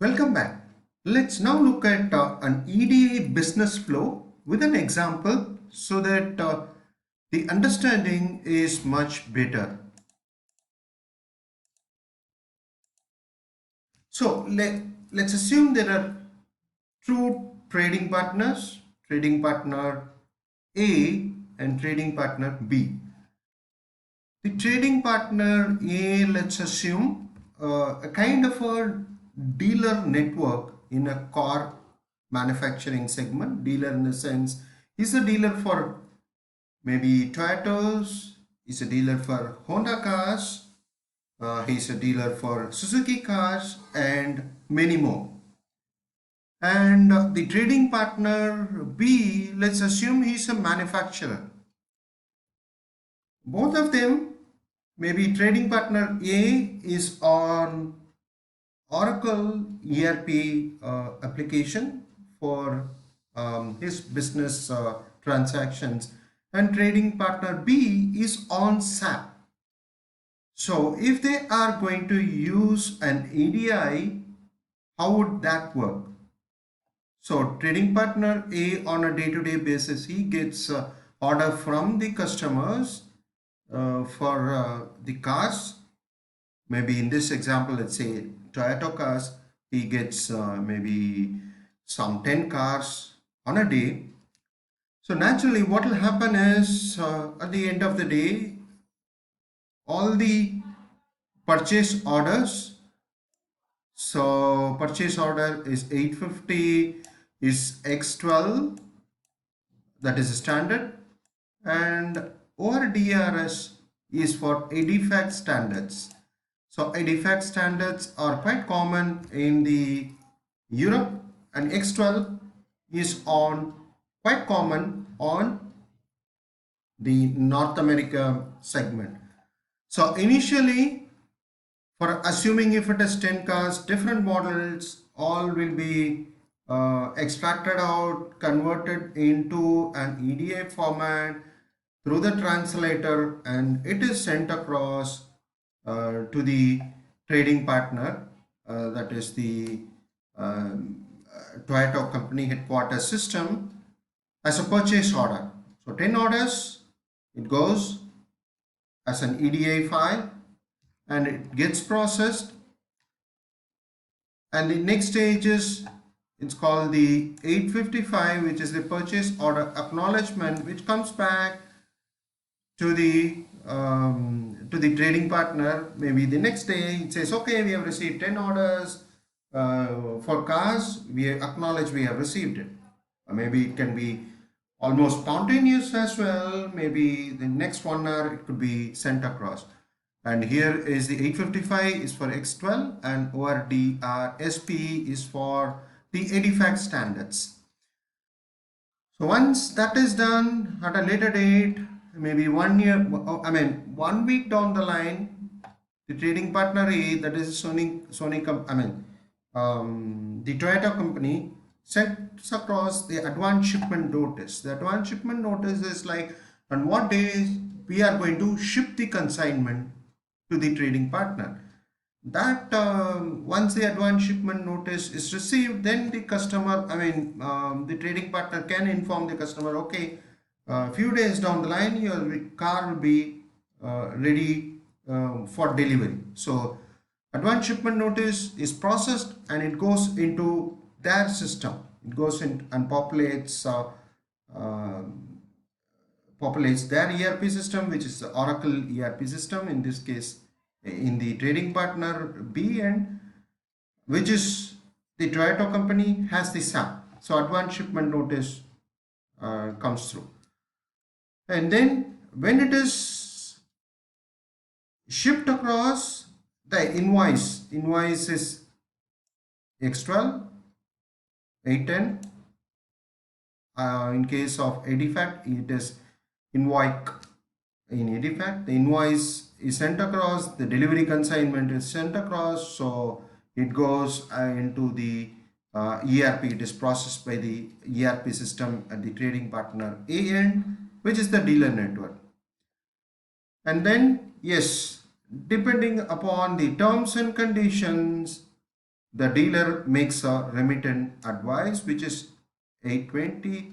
Welcome back. Let's now look at an EDI business flow with an example so that the understanding is much better. So let's assume there are two trading partners, trading partner A and trading partner B. The trading partner A, let's assume a kind of a dealer network in a car manufacturing segment. Dealer in the sense, he's a dealer for maybe Toyotas, he's a dealer for Honda cars, he's a dealer for Suzuki cars, and many more. And the trading partner B, let's assume he's a manufacturer. Both of them, maybe trading partner A is on Oracle ERP application for his business transactions, and trading partner B is on SAP. So if they are going to use an EDI, how would that work? So trading partner A on a day-to-day basis, he gets order from the customers for the cars. Maybe in this example, let's say Toyota cars, he gets maybe some 10 cars on a day. So naturally what will happen is at the end of the day, all the purchase orders, so purchase order is 850 is X12, that is standard, and ORDRS is for EDI standards. So EDI standards are quite common in the Europe, and X12 is on quite common on the North America segment. So initially, for assuming if it is 10 cars, different models, all will be extracted out, converted into an EDI format through the translator, and it is sent across to the trading partner, that is the Toyota company headquarters system, as a purchase order. So 10 orders, it goes as an EDI file and it gets processed, and the next stage is, it's called the 855, which is the purchase order acknowledgement, which comes back to the trading partner. Maybe the next day it says, okay, we have received 10 orders for cars, we acknowledge we have received it. Maybe it can be almost spontaneous as well. Maybe the next 1 hour it could be sent across. And here is the 855 is for X12 and ORDRSP is for the EDI standards. So once that is done, at a later date, maybe 1 year, 1 week down the line, the trading partner A, that is the Toyota company, sends across the advance shipment notice. The advance shipment notice is like on what day we are going to ship the consignment to the trading partner. That once the advance shipment notice is received, then the customer, the trading partner can inform the customer, okay, a few days down the line your car will be ready for delivery. So advance shipment notice is processed and it goes into their system. It goes in and populates their ERP system, which is the Oracle ERP system, in this case in the trading partner B end, which is the Toyota company, has the SAP. So advance shipment notice comes through, and then when it is shipped across, the invoice is X12, 810. In case of EDIFACT, it is invoice in EDIFACT. The invoice is sent across, the delivery consignment is sent across, so it goes into the ERP. It is processed by the ERP system at the trading partner A end, which is the dealer network. And then, yes, depending upon the terms and conditions, the dealer makes a remittance advice, which is 820,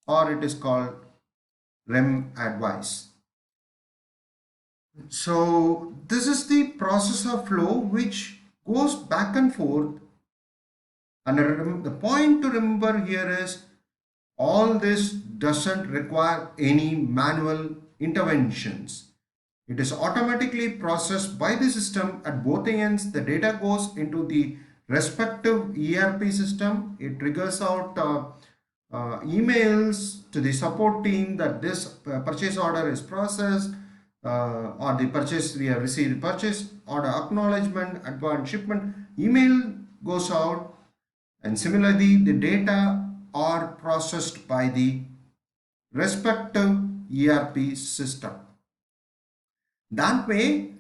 or it is called rem advice. So this is the process of flow which goes back and forth. And the point to remember here is all this doesn't require any manual interventions. It is automatically processed by the system at both ends. The data goes into the respective ERP system. It triggers out emails to the support team that this purchase order is processed, or the purchase, we have received purchase order acknowledgement, advance shipment. Email goes out, and similarly the data are processed by the respective ERP system. That way,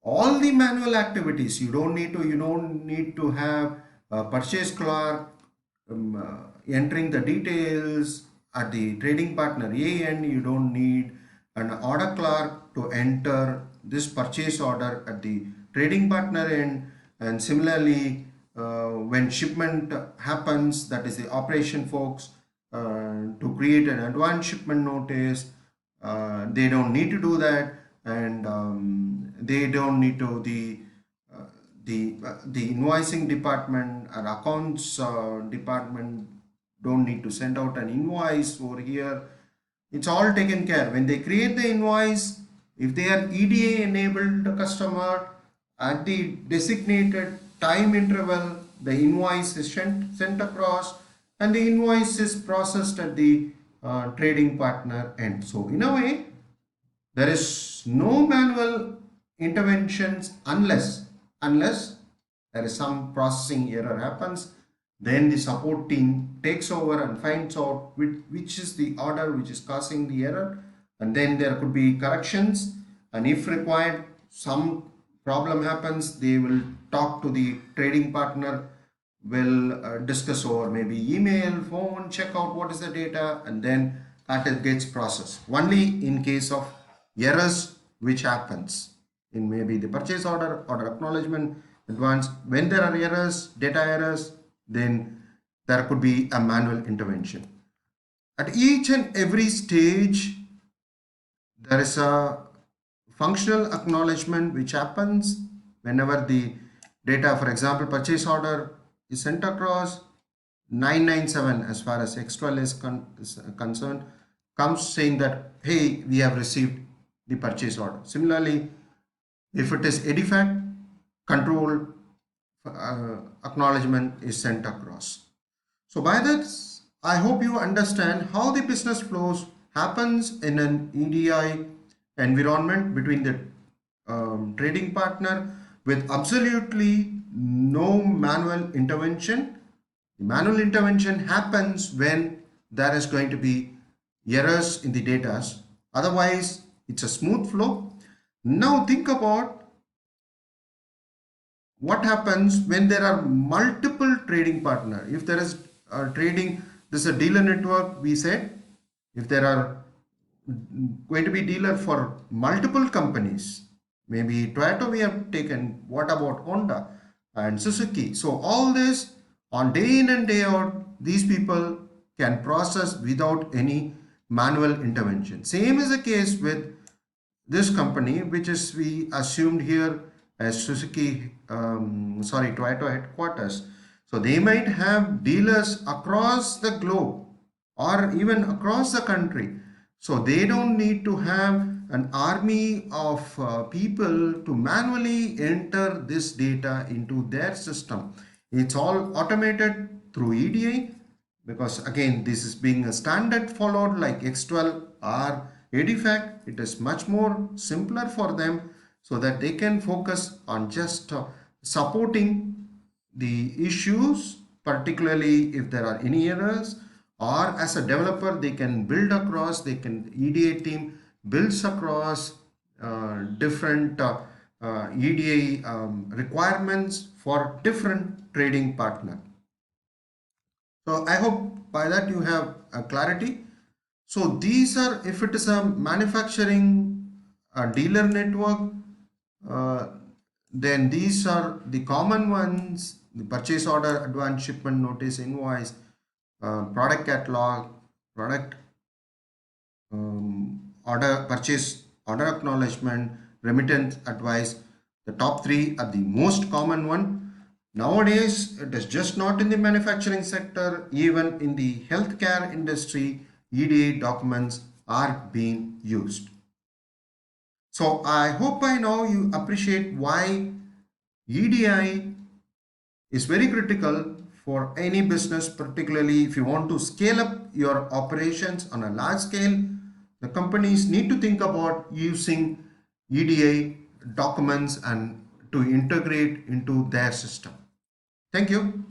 all the manual activities, you don't need to have a purchase clerk entering the details at the trading partner A end. You don't need an order clerk to enter this purchase order at the trading partner end. And similarly, when shipment happens, that is the operation folks, to create an advance shipment notice, they don't need to do that. And they don't need to the invoicing department or accounts department don't need to send out an invoice over here. It's all taken care. When they create the invoice, if they are EDA enabled customer, at the designated time interval, the invoice is sent across, and the invoice is processed at the trading partner end. So in a way, there is no manual interventions unless there is some processing error happens. Then the support team takes over and finds out which is the order which is causing the error, and then there could be corrections, and if required, some problem happens, they will talk to the trading partner, will discuss over maybe email, phone, check out what is the data, and then that gets processed. Only in case of errors which happens in maybe the purchase order, order acknowledgement, advance, when there are errors, data errors, then there could be a manual intervention. At each and every stage, there is a functional acknowledgement which happens whenever the data, for example, purchase order is sent across. 997 as far as X12 is concerned comes saying that, hey, we have received the purchase order. Similarly, if it is EDI control acknowledgement is sent across. So by that, I hope you understand how the business flows happens in an EDI environment between the trading partner with absolutely no manual intervention. The manual intervention happens when there is going to be errors in the data. Otherwise, it's a smooth flow. Now think about what happens when there are multiple trading partner. If there is trading, this is a dealer network, we said. If there are going to be dealer for multiple companies, maybe Toyota we have taken, what about Honda and Suzuki? So all this on day in and day out, these people can process without any manual intervention. Same is the case with this company, which is we assumed here as Suzuki, Toyota headquarters. So they might have dealers across the globe or even across the country. So they don't need to have an army of people to manually enter this data into their system. It's all automated through EDI, because again, this is being a standard followed like X12 or EDI. It is much more simpler for them so that they can focus on just supporting the issues, particularly if there are any errors, or as a developer they can build across, they can EDA team builds across different EDA requirements for different trading partner. So I hope by that you have a clarity. So these are, if it is a manufacturing dealer network, then these are the common ones the purchase order, advance shipment notice, invoice, product catalog, product order, purchase order acknowledgement, remittance advice. The top three are the most common one. Nowadays, it is just not in the manufacturing sector, even in the healthcare industry, EDA documents are being used. So I hope by now you appreciate why EDI is very critical for any business, particularly if you want to scale up your operations on a large scale. The companies need to think about using EDI documents and to integrate into their system. Thank you.